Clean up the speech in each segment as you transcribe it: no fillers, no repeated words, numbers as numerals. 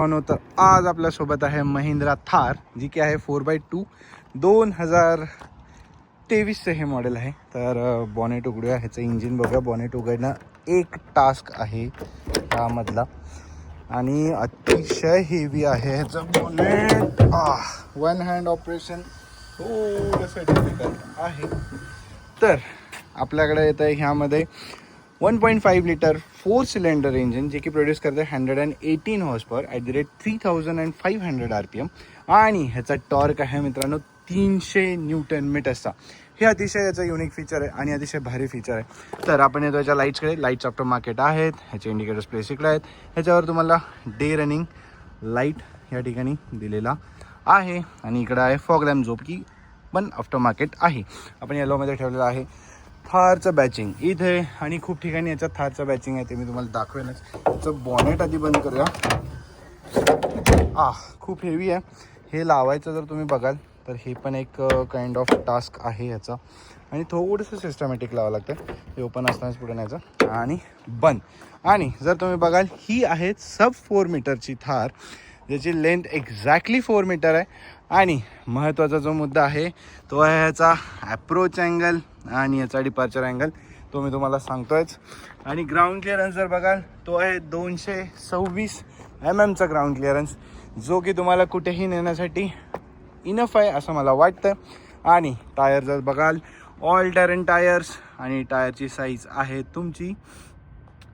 दाखवणं. तर आज आपल्यासोबत आहे महिंद्रा थार, जी की आहे 4x2 2023चे हे मॉडेल आहे. तर बॉनेट उघडूया, ह्याचं इंजिन बघूया. बॉनेट उघडणं एक टास्क आहे त्यामधला आणि अतिशय हेवी आहे ह्याचं बॉनेट. वन हँड ऑपरेशन थोडंसं डिफिकल्ट आहे. तर आपल्याकडे येतं आहे ह्यामध्ये 1.5 लिटर 4 सिलेंडर इंजिन, जे की प्रोड्यूस करते 118 horse power at the rate 3500 RPM आणि ह्याचा टॉर्क आहे मित्रांनो 300 न्यूटन मीटर्सचा. हे अतिशय याचं युनिक फीचर आहे आणि अतिशय भारी फीचर आहे. तर आपण येतो याच्या लाईट्सकडे. लाईट्स आफ्टर मार्केट आहेत, ह्याचे इंडिकेटर्स प्लेस इकडे आहेत. ह्याच्यावर तुम्हाला डे रनिंग लाईट या ठिकाणी दिलेला आहे आणि इकडं आहे फॉग लॅम्प, जो की पण आफ्टर मार्केट आहे. आपण येलोमध्ये ठेवलेलं आहे. थारचं बॅचिंग इथे आणि खूप ठिकाणी याच्यात थारचं बॅचिंग आहे, ते मी तुम्हाला दाखवेनच. याचं बॉनेट आधी बंद करूया. खूप हेवी आहे हे लावायचं. जर तुम्ही बघाल तर हे पण एक काइंड ऑफ टास्क आहे याचा आणि थोडंसं सिस्टमॅटिक लावावं लागतं. हे ओपन असतानाच पुढे न्यायचं आणि बंद. आणि जर तुम्ही बघाल ही आहे सब 4 मीटरची थार, ज्याची लेंथ एक्झॅक्टली 4 मीटर आहे. आणि महत्त्वाचा जो मुद्दा आहे तो आहे ह्याचा ॲप्रोच अँगल आणि याचा डिपार्चर अँगल, तो मी तुम्हाला सांगतोयच. आणि ग्राउंड क्लिअरन्स जर बघाल तो आहे 226 mm ग्राउंड क्लिअरन्स, जो की तुम्हाला कुठेही नेण्यासाठी इनफ आहे असं मला वाटतं. आणि टायर जर बघाल ऑल टेरेन टायर्स आणि टायरची साईज आहे तुमची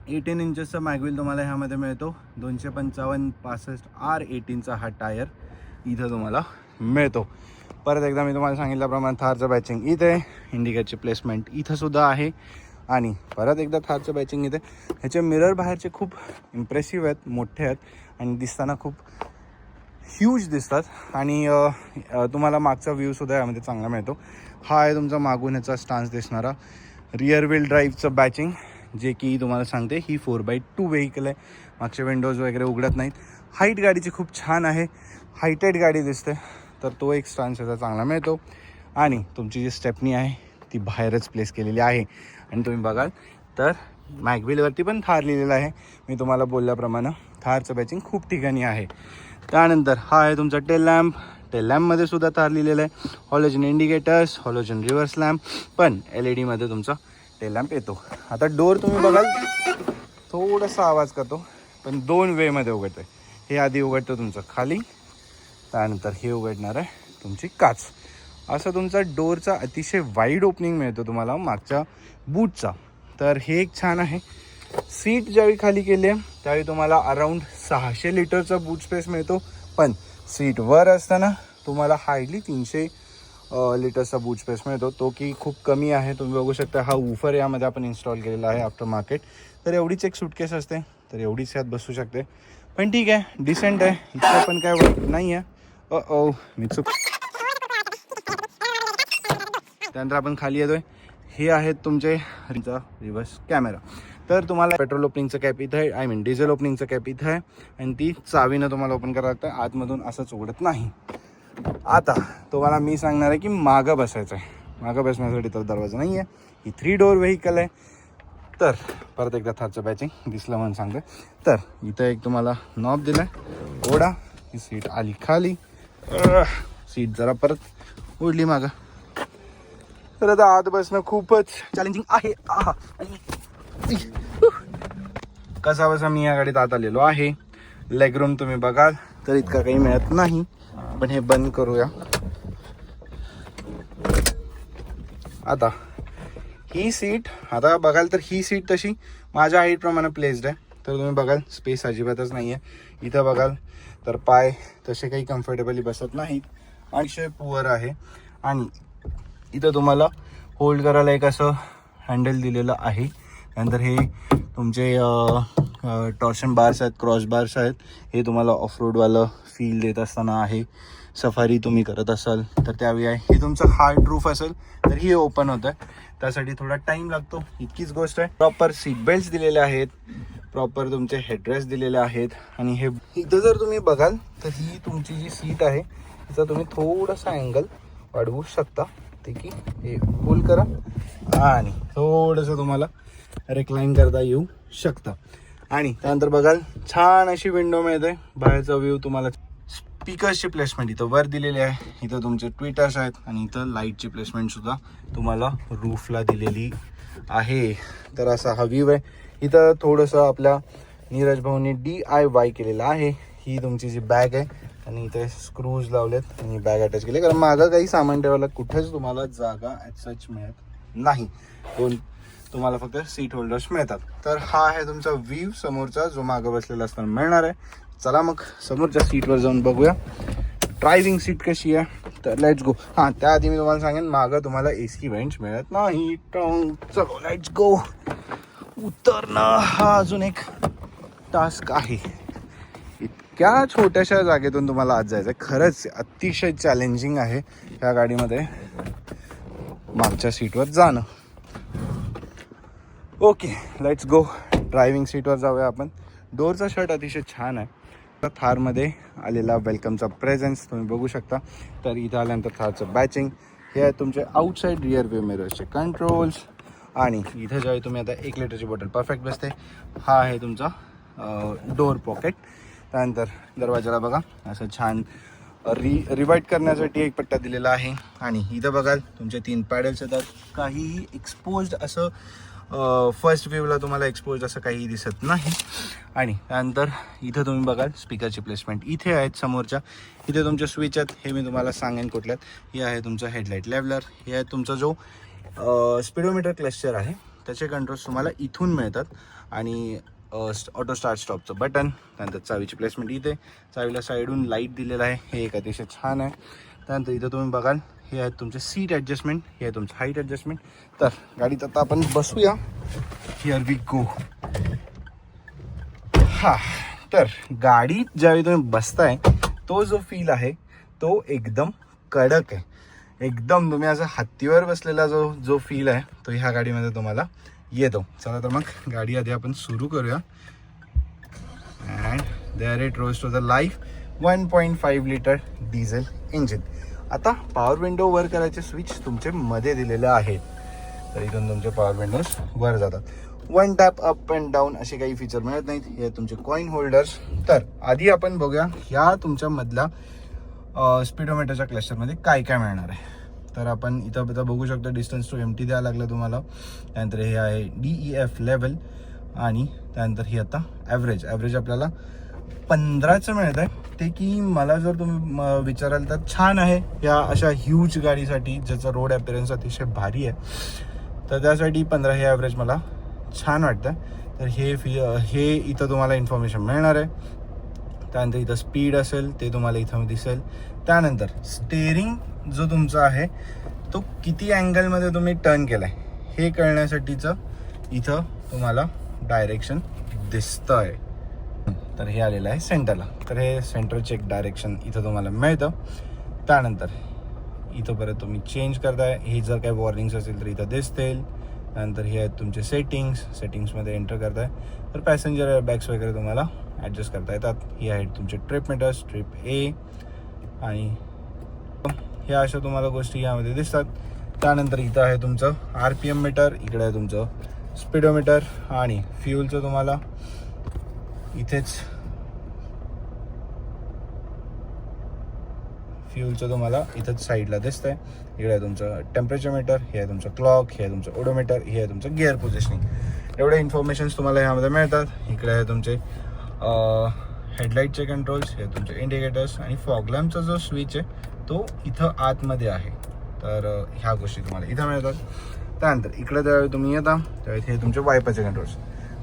18 इंचेसचा मॅगविल तुम्हाला ह्यामध्ये मिळतो. 255/65 R18चा हा टायर इथं तुम्हाला मिळतो. परत एकदा मी तुम्हाला सांगितल्याप्रमाणे थारचं बॅचिंग इथे, इंडिकेटरची प्लेसमेंट इथंसुद्धा आहे आणि परत एकदा थारचं बॅचिंग इथे. ह्याचे मिरर बाहेरचे खूप इम्प्रेसिव्ह आहेत, मोठे आहेत आणि दिसताना खूप ह्यूज दिसतात. आणि तुम्हाला मागचा व्ह्यूसुद्धा यामध्ये चांगला मिळतो. हा आहे तुमचा मागून ह्याचा स्टान्स दिसणारा रिअर व्हील ड्राईव्हचं बॅचिंग, जे की तुम्हाला सांगते ही 4x2 व्हेकल आहे. मागचे विंडोज वगैरे उघडत नाहीत. हाईट गाडीची खूप छान आहे, हायटेड गाडी दिसते, तर तो एक स्टान्स याचा चांगला मिळतो. आणि तुमची जी स्टेपनी आहे ती बाहेरच प्लेस केलेली आहे. आणि तुम्ही बघाल तर मॅगव्हीलवरती पण थार लिहिलेलं आहे. मी तुम्हाला बोलल्याप्रमाणे थारचं बॅचिंग खूप ठिकाणी आहे. त्यानंतर हा आहे तुमचा टेल लॅम्प. टेल लॅम्पमध्ये सुद्धा थार लिहिलेलं आहे. Halogen indicators, halogen reverse lamp, पण LED मध्ये तुमचा टेल लॅम्प येतो. आता डोर तुम्ही बघाल थोडासा आवाज करतो, पण 2 वेमध्ये उघडतं. हे आधी उघडतं तुमचं खाली, त्यानंतर हे उघडणार आहे तुमची काच. असं तुमचा डोरचा अतिशय वाईड ओपनिंग मिळतो तुम्हाला मागच्या बूटचा. तर हे एक छान आहे. सीट ज्यावेळी खाली केली आहे त्यावेळी तुम्हाला अराऊंड 600 लिटरचा बूट स्पेस मिळतो, पण सीट वर असताना तुम्हाला हार्डली 300 लिटरचा बूट स्पेस मिळतो, तो की खूप कमी आहे. तुम्ही बघू शकता हा वूफर यामध्ये आपण इन्स्टॉल केलेला आहे आफ्टर मार्केट. तर एवढीच एक सूटकेस असते, तर एवढीच यात बसू शकते. पण ठीक आहे, डिसेंट आहे, इतकं पण काय वाटत नाही आहे. मी चूक. त्यानंतर आपण खाली येतोय. हे आहेत तुमचे रिव्हर्स कॅमेरा. तर तुम्हाला पेट्रोल ओपनिंगचं कॅप इथं आहे, डिझेल ओपनिंगचं कॅप इथं आहे आणि ती चावीनं तुम्हाला ओपन करावं लागतं. आतमधून असंच उघडत नाही. आता तुम्हाला मी सांगणार आहे की मागं बसायचं आहे. मागं बसण्यासाठी तर दरवाजा नाही आहे. ही 3 डोअर व्हेकल आहे. तर परत एकदा थारचं बॅचिंग दिसलं म्हणून सांगतो. तर इथं एक तुम्हाला नॉब दिला आहे, ओढा, ही सीट आली खाली, सीट जरा परत ओढली मागं. तर आता आत बसणं खूपच चॅलेंजिंग आहे. कसा बसा मी या गाडीत आत आलेलो आहे. लेगरूम तुम्ही बघाल तर इतका काही मिळत नाही, पण हे बंद करूया. आता ही सीट आता बघाल तर ही सीट तशी माझ्या हाईटप्रमाणे प्लेस्ड आहे. तर तुम्ही बघाल स्पेस अजिबातच नाही आहे. इथं बघाल तर पाय तसे काही कम्फर्टेबली बसत नाहीत, अतिशय पुअर आहे. आणि इथं तुम्हाला होल्ड करायला एक असं हँडल दिलेलं आहे. त्यानंतर हे तुमचे टॉर्शन बार्स आहेत, क्रॉस बार्स आहेत. हे तुम्हाला ऑफरोडवालं फील देत असताना आहे. सफारी तुम्ही करत असाल तर त्यावेळी आहे. हे तुमचं हार्ड रूफ असेल तर हे ओपन होतं, त्यासाठी थोडा टाईम लागतो, इतकीच गोष्ट आहे. प्रॉपर सीट बेल्ट्स दिलेले आहेत, प्रॉपर तुमचे हेडरेस्ट दिलेले आहेत. आणि हे इथं जर तुम्ही बघाल तर ही तुमची जी सीट आहे तिचा तुम्ही थोडासा अँगल वाढवू शकता. ते की हे पुल करा आणि थोडंसं तुम्हाला रिक्लाइन करता येऊ शकतं. आणि त्यानंतर बघाल छान अशी विंडो मिळते, बाहेरचा व्ह्यू तुम्हाला. स्पीकर्सची प्लेसमेंट इथं वर दिलेली आहे, इथं तुमचे ट्विटर्स आहेत आणि इथं लाईटची प्लेसमेंट सुद्धा तुम्हाला रूफला दिलेली आहे. तर असा हा व्ह्यू आहे. इथं थोडंसं आपल्या नीरज भाऊनी DIY केलेलं आहे. ही तुमची जी बॅग आहे आणि इथे स्क्रूज लावलेत आणि बॅग अटॅच केली, कारण मागं काही सामान ठेवायला कुठेच तुम्हाला जागा ॲज सच मिळत नाही. तुम्हाला फक्त सीट होल्डर्स मिळतात. तर हा आहे तुमचा व्ह्यू समोरचा, जो मागं बसलेला असताना मिळणार आहे. चला मग समोरच्या सीटवर जाऊन बघूया ड्रायव्हिंग सीट कशी आहे. तर लेट्स गो. हां, त्याआधी मी तुम्हाला सांगेन, मागं तुम्हाला AC वेंट्स मिळत नाही. चलो लेट्स गो. उतरणं हा अजून एक टास्क आहे. इतक्या छोट्याशा जागेतून तुम्हाला आज जायचं आहे. खरंच अतिशय चॅलेंजिंग आहे ह्या गाडीमध्ये मागच्या सीटवर जाणं. Okay, let's go. ड्रायव्हिंग सीटवर जाऊया आपण. डोअरचा शर्ट अतिशय छान आहे. थारमध्ये आलेला वेलकमचा प्रेझेन्स तुम्ही बघू शकता. तर इथं आल्यानंतर थारचं बॅचिंग, हे आहे तुमचे आउटसाईड रिअर व्ह्यू मिरर्सचे कंट्रोल्स. आणि इथं ज्यावेळी तुम्ही आता 1 लिटरची बॉटल परफेक्ट बसते. हा आहे तुमचा डोअर पॉकेट. त्यानंतर दरवाजाला बघा असं छान रिवाईट करण्यासाठी एक पट्टा दिलेला आहे. आणि इथं बघाल तुमचे 3 पॅडल्स येतात. काहीही एक्सपोज्ड असं फर्स्ट व्ह्यूला तुम्हाला एक्सपोज असं काही दिसत नाही. आणि त्यानंतर इथं तुम्ही बघाल स्पीकरची प्लेसमेंट इथे आहेत समोरच्या. इथे तुमचे स्विच आहेत, हे मी तुम्हाला सांगेन कुठल्यात. हे आहे तुमचं हेडलाईट लेवलर. हे आहे तुमचा जो स्पीडोमीटर क्लस्टर आहे, त्याचे कंट्रोल्स तुम्हाला इथून मिळतात. आणि ऑटो स्टार्ट स्टॉपचं बटन. त्यानंतर चावीची प्लेसमेंट इथे, चावीला साईडून लाईट दिलेला आहे, हे एक अतिशय छान आहे. त्यानंतर इथं तुम्ही बघाल हे आहेत तुमचे सीट ॲडजस्टमेंट, हे आहे तुमचं हाईट ॲडजस्टमेंट. तर गाडीत आता आपण बसूया. हिअर वी गो. हा, तर गाडीत ज्यावेळी तुम्ही बसताय तो जो फील आहे तो एकदम कडक आहे. एकदम तुम्ही असं हत्तीवर बसलेला जो फील आहे तो ह्या गाडीमध्ये तुम्हाला येतो. चला तर मग गाडी आधी आपण सुरू करूया. And there it rose to the life 1.5 litre diesel engine. आता पॉवर विंडो वर करायचे स्विच तुमचे मध्ये दिलेले आहेत. तर इथून तुमचे पॉवर विंडोज वर जातात. 1 टॅप अप अँड डाऊन असे काही फीचर मिळत नाहीत. हे तुमचे कॉइन होल्डर्स. तर आधी आपण बघूया ह्या तुमच्या मधल्या स्पीडोमीटरच्या क्लस्टरमध्ये काय काय मिळणार आहे. तर आपण इथं बघू शकतो डिस्टन्स टू एम्प्टी द्यायला लागलं तुम्हाला. त्यानंतर हे आहे DEF लेवल. आणि त्यानंतर ही आता ॲव्हरेज आपल्याला 15चं मिळत आहे. ते की मला जर तुम्ही विचाराल तर छान आहे या अशा ह्यूज गाडीसाठी ज्याचा रोड ॲपिरन्स अतिशय भारी आहे. तर त्यासाठी 15 हे ॲव्हरेज मला छान वाटतं. तर हे इथं तुम्हाला इन्फॉर्मेशन मिळणार आहे. त्यानंतर इथं स्पीड असेल ते तुम्हाला इथं दिसेल. त्यानंतर स्टेअरिंग जो तुमचा आहे तो किती अँगलमध्ये तुम्ही टर्न केला आहे हे कळण्यासाठीचं इथं तुम्हाला डायरेक्शन दिसतं आहे. तर हे आलेलं आहे सेंटरला. तर हे सेंटर चेक डायरेक्शन इथं तुम्हाला मिळतं. त्यानंतर इथं परत तुम्ही चेंज करताय, हे जर काही वॉर्निंग्स असेल तर इथं दिसतील. त्यानंतर हे आहेत तुमचे सेटिंग्समध्ये एंटर करताय तर पॅसेंजर बॅग्स वगैरे तुम्हाला ॲडजस्ट करता येतात. ही आहेत तुमचे ट्रिप मीटर्स, ट्रिप A. आणि ह्या अशा तुम्हाला गोष्टी यामध्ये दिसतात. त्यानंतर इथं आहे तुमचं RPM मीटर, इकडे आहे तुमचं स्पीडोमीटर. आणि फ्यूलचं तुम्हाला इथेच साईडला दिसतंय. इकडे आहे तुमचं टेम्परेचर मीटर, हे आहे तुमचं क्लॉक, हे आहे तुमचं ओडोमीटर, हे आहे तुमचं गिअर पोझिशनिंग. एवढे इन्फॉर्मेशन्स तुम्हाला ह्यामध्ये मिळतात. इकडे आहे तुमचे हेडलाईटचे कंट्रोल्स, हे तुमचे इंडिकेटर्स. आणि फॉग लॅम्पचा जो स्विच आहे तो इथं आतमध्ये आहे. तर ह्या गोष्टी तुम्हाला इथं मिळतात. त्यानंतर इकडे ज्यावेळी तुम्ही येता त्यावेळी हे तुमचे वायपरचे कंट्रोल्स.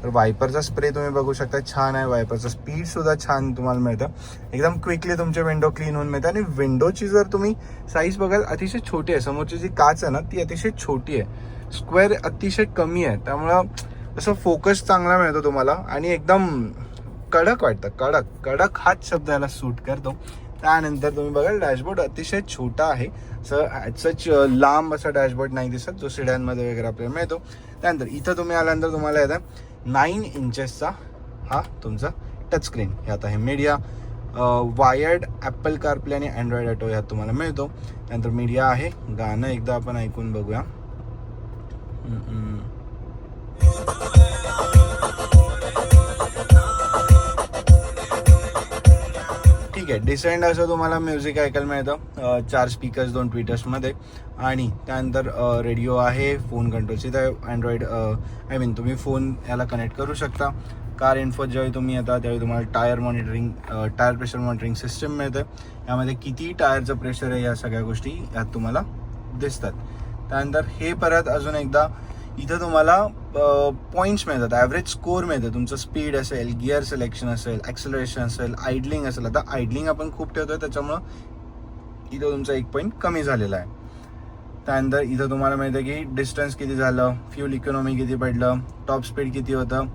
तर वायपरचा स्प्रे तुम्ही बघू शकता, छान आहे. वायपरचं स्पीडसुद्धा छान तुम्हाला मिळतं. एकदम क्विकली तुमचे विंडो क्लीन होऊन मिळतं. आणि विंडोची जर तुम्ही साईज बघाल अतिशय छोटी आहे. समोरची जी काच आहे ना ती अतिशय छोटी आहे, स्क्वेअर अतिशय कमी आहे. त्यामुळं असं फोकस चांगला मिळतो तुम्हाला आणि एकदम कडक वाटतं. कडक हाच शब्द याला सूट करतो. त्यानंतर तुम्ही बघाल डॅशबोर्ड अतिशय छोटा आहे. सच लांब असा डॅशबोर्ड नाही दिसत जो सिडॅनमध्ये वगैरे आपल्याला मिळतो. त्यानंतर इथं तुम्ही आल्यानंतर तुम्हाला येतं 9 इंचेसचा हा तुमचा टचस्क्रीन. हे आता हे मीडिया, वायर्ड ॲपल कारप्ले आणि अँड्रॉइड ऑटो ह्यात तुम्हाला मिळतो. त्यानंतर मीडिया आहे. गाणं एकदा आपण ऐकून बघूया. डिसेंट असं तुम्हाला म्युझिक ऐकायला मिळतं. 4 स्पीकर्स 2 ट्विटर्समध्ये आणि त्यानंतर रेडिओ आहे, फोन कंट्रोलची तर अँड्रॉइड आय मीन तुम्ही फोन याला कनेक्ट करू शकता. कार इन्फो ज्यावेळी तुम्ही येता त्यावेळी तुम्हाला टायर प्रेशर मॉनिटरिंग सिस्टम मिळतं. यामध्ये किती टायरचं प्रेशर आहे या सगळ्या गोष्टी यात तुम्हाला दिसतात. त्यानंतर हे परत अजून एकदा इथं तुम्हाला पॉईंट्स मिळतात, ॲव्हरेज स्कोअर मिळतं. तुमचं स्पीड असेल, गिअर सिलेक्शन असेल, ॲक्सेलरेशन असेल, आयडलिंग असेल. आता आयडलिंग आपण खूप ठेवतोय त्याच्यामुळं इथं तुमचा 1 पॉईंट कमी झालेला आहे. त्यानंतर इथं तुम्हाला मिळतं की डिस्टन्स किती झालं, फ्यूल इकॉनॉमी किती पडलं, टॉप स्पीड किती होतं,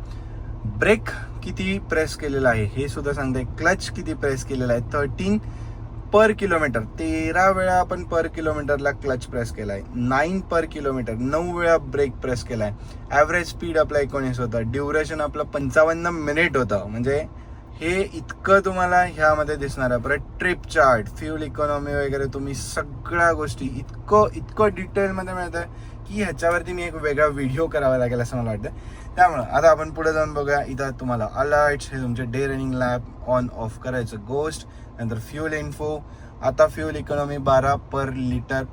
ब्रेक किती प्रेस केलेला आहे हे सुद्धा सांगते, क्लच किती प्रेस केलेला आहे. 13 पर किलोमीटर, 13 वेळा आपण पर किलोमीटरला क्लच प्रेस केला आहे. 9 पर किलोमीटर, 9 वेळा ब्रेक प्रेस केला आहे. ॲव्हरेज स्पीड आपला 19 होतं. ड्युरेशन आपलं 55 मिनिट होतं. म्हणजे हे इतकं तुम्हाला ह्यामध्ये दिसणार आहे. परत ट्रिप चार्ट, फ्यूल इकॉनॉमी वगैरे तुम्ही सगळ्या गोष्टी इतकं डिटेलमध्ये मिळतं की ह्याच्यावरती मी एक वेगळा व्हिडिओ करावा लागेल असं मला वाटतं. त्यामुळं आता आपण पुढे जाऊन बघूया. इथं तुम्हाला अलर्ट्स, हे तुमचे day running lamp on off करायचं, गोस्ट, नंतर फ्यूल इन्फो. आता फ्यूल इकॉनॉमी 12 पर लिटर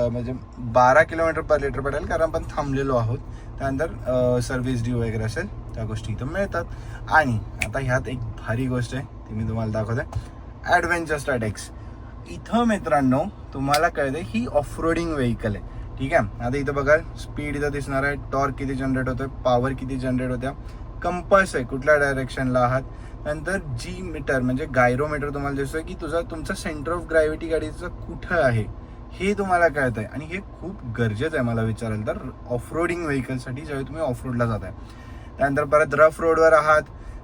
म्हणजे 12 किलोमीटर पर लिटर पडेल कारण आपण थांबलेलो आहोत. त्यानंतर सर्व्हिस ड्यू वगैरे असेल त्या गोष्टी इथं मिळतात. आणि आता ह्यात एक भारी गोष्ट आहे ती मी तुम्हाला दाखवते, ॲडव्हेंचर स्टॅटिक्स. इथं मित्रांनो तुम्हाला कळते ही ऑफ रोडिंग व्हेकल आहे. ठीक आहे, आता इथं बघाल स्पीड इथं दिसणार आहे, टॉर्क किती जनरेट होतोय, पॉवर किती जनरेट होत्या, कंपास आहे कुठल्या डायरेक्शनला आहात. नंतर जी मीटर म्हणजे गायरोमीटर तुम्हाला दिसतोय की तुमचा सेंटर ऑफ ग्रॅव्हिटी गाडीचं कुठं आहे हे तुम्हाला कळत आहे. आणि हे खूप गरजेचं आहे मला विचाराल तर ऑफ रोडिंग व्हेकलसाठी ज्यावेळी तुम्ही ऑफ रोडला जाताय. त्यानंतर परत रफ रोडवर आहात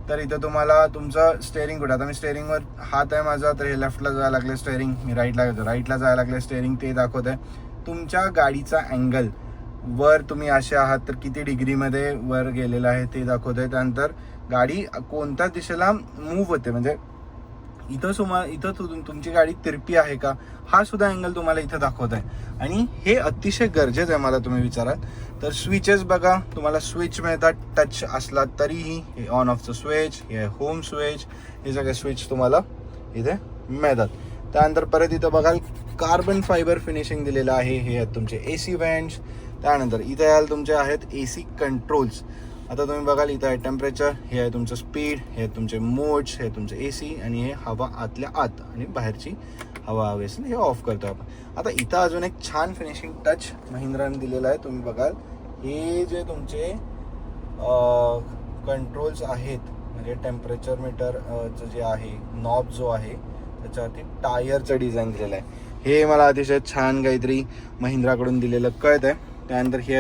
तर इथं तुम्हाला तुमचं स्टेअरिंग कुठं, आता मी स्टेअरिंगवर हात आहे माझा तर हे लेफ्टला जायला लागले स्टेअरिंग, मी राईटला जायला लागले स्टेअरिंग, ते दाखवत आहे. तुमच्या गाडीचा अँगल वर तुम्ही असे आहात तर किती डिग्रीमध्ये वर गेलेला आहे ते दाखवत आहे. त्यानंतर गाडी कोणत्या दिशेला मूव्ह होते म्हणजे इथं तुमची गाडी तिरपी आहे का हा सुद्धा अँगल तुम्हाला इथं दाखवत आहे. आणि हे अतिशय गरजेचं आहे मला तुम्ही विचाराल तर. स्विचेस बघा, तुम्हाला स्विच मिळतात, टच असला तरीही. हे ऑन ऑफचं स्विच, हे होम स्विच, हे सगळे स्विच तुम्हाला इथे मिळतात. त्यानंतर परत इथं बघाल कार्बन फायबर फिनिशिंग दिलेलं आहे. हे आहेत तुमचे AC व्हेंट्स. त्यानंतर इथे याल तुमचे आहेत AC कंट्रोल्स. आता तुम्ही बघाल इथं आहे टेम्परेचर, हे आहे तुमचं स्पीड, हे आहे तुमचे मोड्स, हे तुमचे AC आणि हे हवा आतल्या आत आणि बाहेरची हवा हवी असेल हे ऑफ करतो आपण. आता इथं अजून एक छान फिनिशिंग टच महिंद्राने दिलेला आहे. तुम्ही बघाल हे जे तुमचे कंट्रोल्स आहेत म्हणजे टेम्परेचर मीटरचं जे आहे नॉब जो आहे त्याच्यावरती टायरचं डिझाईन दिलेलं आहे. हे मला अतिशय छान काहीतरी महिंद्राकडून दिलेलं कळत आहे. त्यानंतर हे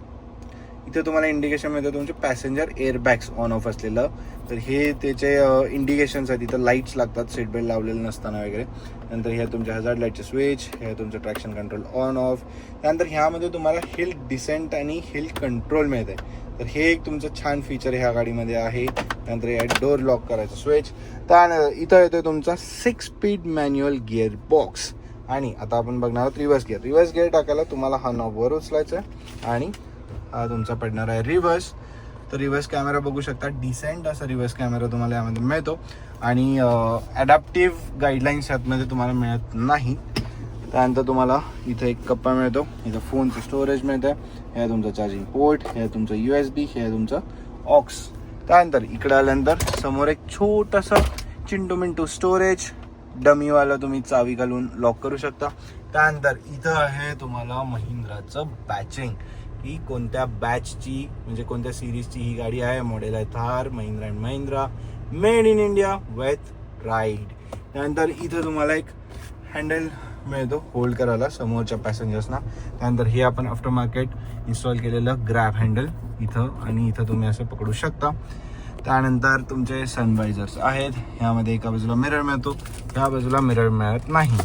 इथे तुम्हाला इंडिकेशन मिळतं तुमचे पॅसेंजर एअरबॅग्स ऑन ऑफ असलेलं, तर हे त्याचे इंडिकेशन्स आहेत. इथं लाईट्स लागतात सीट बेल्ट लावलेलं नसताना वगैरे. नंतर हे तुमचे हजार्ड लाईटचे स्विच, हे तुमचं ट्रॅक्शन कंट्रोल ऑन ऑफ. त्यानंतर ह्यामध्ये तुम्हाला हिल डिसेंट आणि हिल कंट्रोल मिळते. तर हे एक तुमचं छान फीचर ह्या गाडीमध्ये आहे. त्यानंतर या डोअर लॉक करायचं स्विच. त्यानंतर इथं येतो तुमचा 6 स्पीड मॅन्युअल गिअर बॉक्स. आणि आता आपण बघणार आहोत रिव्हर्स गिअर टाकायला तुम्हाला हा नॉब वर उचलायचा आहे आणि हा तुमचा पडणार आहे रिव्हर्स. तर रिव्हर्स कॅमेरा बघू शकता, डिसेंट असा रिव्हर्स कॅमेरा तुम्हाला यामध्ये मिळतो. आणि ॲडॅप्टिव्ह गाईडलाईन्स यातमध्ये तुम्हाला मिळत नाही. त्यानंतर तुम्हाला इथं एक कप्पा मिळतो, इथं फोनचं स्टोरेज मिळतं, हे तुमचं चार्जिंग पोर्ट, हे तुमचं USB, हे तुमचं ऑक्स. त्यानंतर इकडे आल्यानंतर समोर एक छोटंसं चिंटू मिंटू स्टोरेज, डमीवाला तुम्ही चावी घालून लॉक करू शकता. त्यानंतर इथं आहे तुम्हाला महिंद्राचं बॅचिंग, ही कोणत्या बॅचची म्हणजे कोणत्या सिरीजची ही गाडी आहे. मॉडेल आहे Thar, Mahindra and Mahindra, made in India with ride. त्यानंतर इथं तुम्हाला एक हँडल मिळतो होल्ड करायला समोरच्या पॅसेंजर्सना. त्यानंतर हे आपण आफ्टर मार्केट इन्स्टॉल केलेलं ग्रॅब हँडल इथं, आणि इथं तुम्ही असं पकडू शकता. त्यानंतर तुमचे सनवायझर्स आहेत, ह्यामध्ये एका बाजूला मिरर मिळतो, ह्या बाजूला मिरर मिळत नाही.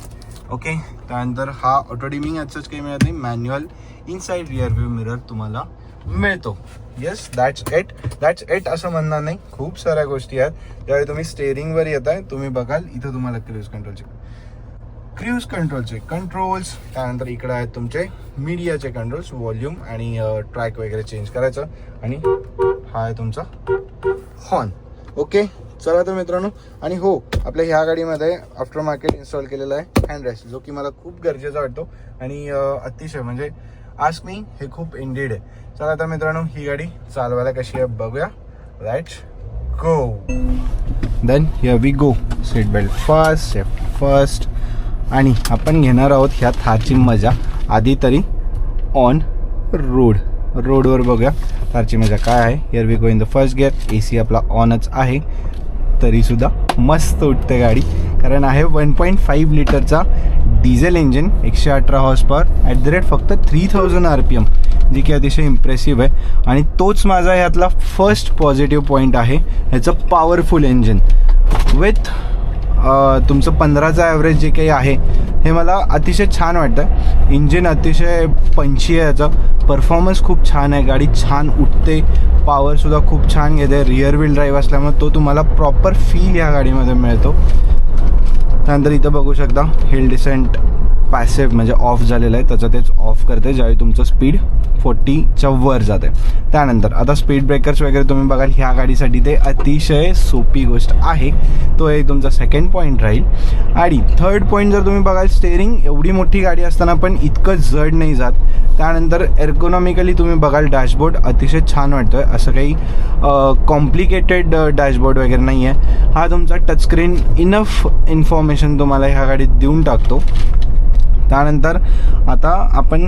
ओके, त्यानंतर हा ऑटो डिमिंग याचंच काही मिळत नाही, manual inside rear view mirror तुम्हाला मिळतो. येस, दॅट्स इट असं म्हणणार नाही, खूप साऱ्या गोष्टी आहेत. ज्यावेळी तुम्ही स्टेअरिंगवर येत आहे तुम्ही बघाल इथं तुम्हाला क्रूज कंट्रोलचे कंट्रोल्स. त्यानंतर इकडे आहेत तुमचे मीडियाचे कंट्रोल्स, व्हॉल्यूम आणि ट्रॅक वगैरे चेंज करायचं. आणि हा आहे तुमचा हॉर्न. ओके, चला तर मित्रांनो, आणि हो, आपल्या ह्या गाडीमध्ये आफ्टर मार्केट इन्स्टॉल केलेला आहे हँडरेस्ट, जो की मला खूप गरजेचा वाटतो आणि अतिशय म्हणजे आज मी हे खूप इंडीड आहे. चला तर मित्रांनो, ही गाडी चालवायला कशी आहे बघूया. Let's go. Then here we go. Seat belt first, safety first. आणि आपण घेणार आहोत ह्या थारची मजा आधी तरी ऑन रोडवर बघूया थारची मजा काय आहे. Here we go in the first gear. AC आपला ऑनच आहे, तरीसुद्धा मस्त उठते गाडी, कारण आहे 1.5 लिटरचा diesel engine, 118 horse power at the rate फक्त 3000 RPM, जी की अतिशय इम्प्रेसिव्ह आहे. आणि तोच माझा ह्यातला फर्स्ट पॉझिटिव्ह पॉईंट आहे. ह्याचं पॉवरफुल इंजिन विथ तुमचं 15चा ॲव्हरेज जे काही आहे हे मला अतिशय छान वाटतं. इंजिन अतिशय पंची आहे, याचा परफॉर्मन्स खूप छान आहे, गाडी छान उठते, पॉवरसुद्धा खूप छान घेते. रिअर व्हील ड्राईव्ह असल्यामुळे तो तुम्हाला प्रॉपर फील या गाडीमध्ये मिळतो. त्यानंतर इथं बघू शकता हिल डिसेंट पॅसिव्ह म्हणजे ऑफ झालेलं आहे, त्याचं तेच ऑफ करते ज्यावेळी तुमचं स्पीड 40च्या वर जाते. त्यानंतर आता स्पीड ब्रेकर्स वगैरे तुम्ही बघाल, ह्या गाडीसाठी ते अतिशय सोपी गोष्ट आहे. तो एक तुमचा सेकंड पॉईंट राहील. आणि थर्ड पॉईंट जर तुम्ही बघाल, स्टेअरिंग एवढी मोठी गाडी असताना पण इतकं जड नाही जात. त्यानंतर एर्गोनॉमिकली तुम्ही बघाल, डॅशबोर्ड अतिशय छान वाटतो आहे. असं काही कॉम्प्लिकेटेड डॅशबोर्ड वगैरे नाही आहे. हा तुमचा टचस्क्रीन इनफ इन्फॉर्मेशन तुम्हाला ह्या गाडीत देऊन टाकतो. त्यानंतर आता आपण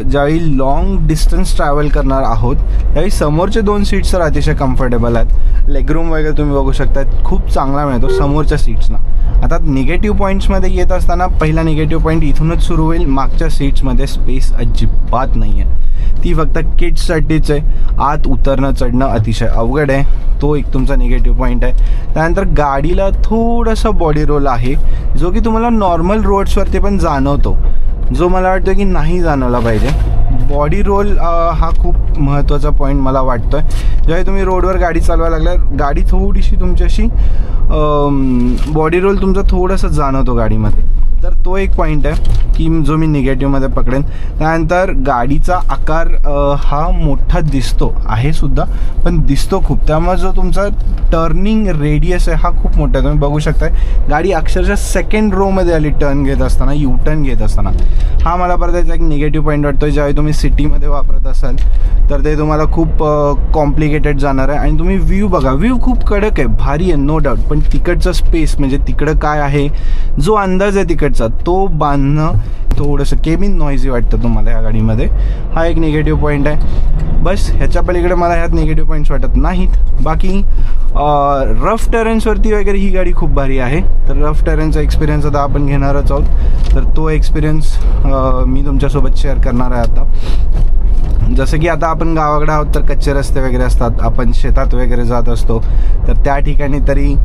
ज्यावेळी लाँग डिस्टन्स ट्रॅव्हल करणार आहोत त्यावेळी समोरचे 2 सीट्स तर अतिशय कम्फर्टेबल आहेत. लेगरूम वगैरे तुम्ही बघू शकता खूप चांगला मिळतो समोरच्या सीट्सना. आता निगेटिव्ह पॉईंट्समध्ये येत असताना पहिला निगेटिव्ह पॉईंट इथूनच सुरू होईल. मागच्या सीट्समध्ये स्पेस अजिबात नाही आहे, ती फक्त किड्ससाठीच आहे. आत उतरणं चढणं अतिशय अवघड आहे, तो एक तुमचा निगेटिव्ह पॉईंट आहे. त्यानंतर गाडीला थोडंसं बॉडी रोल आहे, जो की तुम्हाला नॉर्मल रोड्सवरती पण जाणवतो, जो मला वाटतं की नाही जाणवला पाहिजे. बॉडी रोल हा खूप महत्त्वाचा पॉईंट मला वाटतो आहे. जेव्हा तुम्ही रोडवर गाडी चालवायला लागल्यावर गाडी थोडीशी तुमच्याशी बॉडी रोल तुमचा थोडंसं जाणवतो गाडीमध्ये, तर तो एक पॉईंट आहे की जो मी निगेटिव्हमध्ये पकडेन. त्यानंतर गाडीचा आकार हा मोठा दिसतो आहे सुद्धा, पण दिसतो खूप, त्यामुळे जो तुमचा टर्निंग रेडियस आहे हा खूप मोठा आहे. तुम्ही बघू शकताय गाडी अक्षरशः सेकंड रोमध्ये आली टर्न घेत असताना, यू टर्न घेत असताना. हा मला परत याचा एक निगेटिव्ह पॉईंट वाटतो. ज्यावेळी तुम्ही सिटीमध्ये वापरत असाल तर ते तुम्हाला खूप कॉम्प्लिकेटेड जाणार आहे. आणि तुम्ही व्ह्यू बघा, व्ह्यू खूप कडक आहे, भारी आहे नो डाऊट, पण तिकडचं स्पेस म्हणजे तिकडं काय आहे, जो अंदाज आहे तिकडचा तो बांधणं थोडंसं केबिन नॉइझी वाटतं तुम्हाला या गाडीमध्ये. हा एक निगेटिव्ह पॉईंट आहे. बस ह्याच्या पलीकडे मला ह्यात निगेटिव्ह पॉईंट्स वाटत नाहीत. बाकी रफ टेरेन्सवरती वगैरे ही गाडी खूप भारी आहे. तर रफ टेरेन्सचा एक्सपिरियन्स आता आपण घेणारच आहोत, तर तो एक्सपिरियन्स मी तुमच्यासोबत शेअर करणार आहे आता. जसं की आता आपण गावाकडे आहोत तर कच्चे रस्ते वगैरे असतात, आपण शेतात वगैरे जात असतो, तर त्या ठिकाणी तरी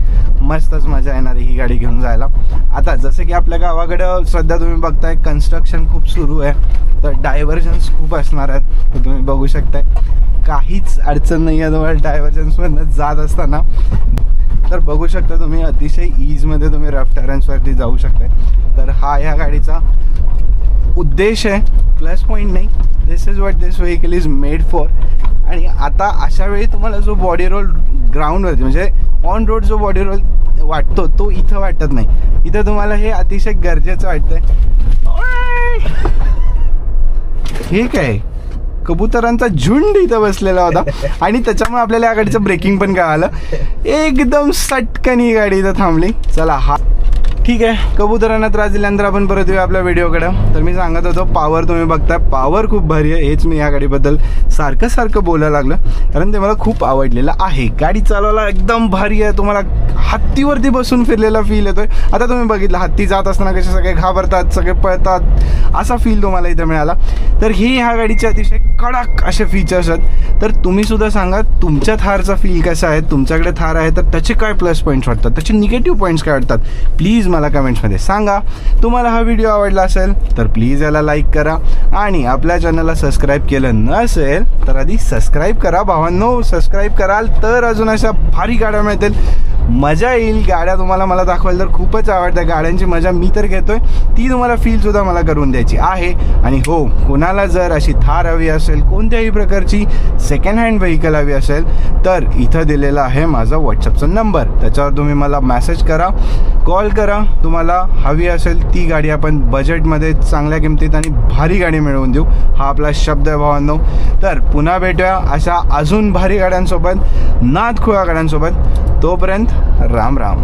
मस्तच मजा येणार आहे ही गाडी घेऊन जायला. आता जसं की आपल्या गावाकडं सध्या तुम्ही बघताय कन्स्ट्रक्शन खूप सुरू आहे, तर डायव्हर्जन्स खूप असणार आहेत. तर तुम्ही बघू शकताय काहीच अडचण नाही आहे तुम्हाला डायव्हर्जन्समधनं जात असताना. तर बघू शकता तुम्ही अतिशय ईजमध्ये तुम्ही रफ टेरेन्सवरती जाऊ शकताय. तर हा ह्या गाडीचा उद्देश आहे, प्लस पॉईंट नाही. This is what this vehicle is made for. आणि आता अशा वेळी तुम्हाला जो बॉडी रोल ग्राउंडवरती म्हणजे ऑन रोड जो बॉडी रोल वाटतो तो इथं वाटत नाही. इथं तुम्हाला हे अतिशय गरजेचं वाटतंय. हे काय कबुतरांचा झुंड इथं बसलेला होता आणि त्याच्यामुळे आपल्याला या गाडीचं ब्रेकिंग पण कळालं. एकदम सटकन ही गाडी इथं थांबली. चला हा ठीक आहे, कबुतरांना त्रास दिल्यानंतर आपण परत येऊया आपल्या व्हिडिओकडं. तर मी सांगत होतो पॉवर तुम्ही बघताय, पॉवर खूप भारी आहे. हेच मी या गाडीबद्दल सारखं बोलायला लागलं कारण ते मला खूप आवडलेलं आहे. गाडी चालवायला एकदम भारी आहे, तुम्हाला हत्तीवरती बसून फिरलेला फील येतोय. आता तुम्ही बघितलं हत्ती जात असताना कसे सगळे घाबरतात, सगळे पळतात, असा फील तुम्हाला इथं मिळाला. तर हे ह्या गाडीचे अतिशय कडक असे फीचर्स आहेत. तर तुम्ही सुद्धा सांगा तुमच्या थारचा फील कसा आहे, तुमच्याकडे थार आहे तर त्याचे काय प्लस पॉईंट्स वाटतात, त्याचे निगेटिव्ह पॉईंट्स काय वाटतात, प्लीज मला कमेंट्समध्ये सांगा. तुम्हाला हा व्हिडिओ आवडला असेल तर प्लीज याला लाईक करा आणि आपल्या चॅनलला सबस्क्राईब केलं नसेल तर आधी सबस्क्राईब करा भावांनो. सबस्क्राईब कराल तर अजून अशा भारी गाड्या मिळतील. मजा येईल. गाड्या तुम्हाला मला दाखवायला तर खूपच आवडतं. गाड्यांची मजा मी तर घेतोय, ती तुम्हाला फीलसुद्धा मला करून द्यायची आहे. आणि हो, कोणाला जर अशी थार हवी असेल, कोणत्याही प्रकारची सेकंड हँड व्हेकल हवी असेल, तर इथं दिलेला आहे माझा व्हॉट्सअपचा नंबर. त्याच्यावर तुम्ही मला मेसेज करा, कॉल करा. तुम्हाला हवी असेल ती गाडी आपण बजेटमध्ये चांगल्या किमतीत आणि भारी गाडी मिळवून देऊ. हा आपला शब्द आहे भावांनो. तर पुन्हा भेटूया अशा अजून भारी गाड्यांसोबत, नादखुळा गाड्यांसोबत. तोपर्यंत राम राम.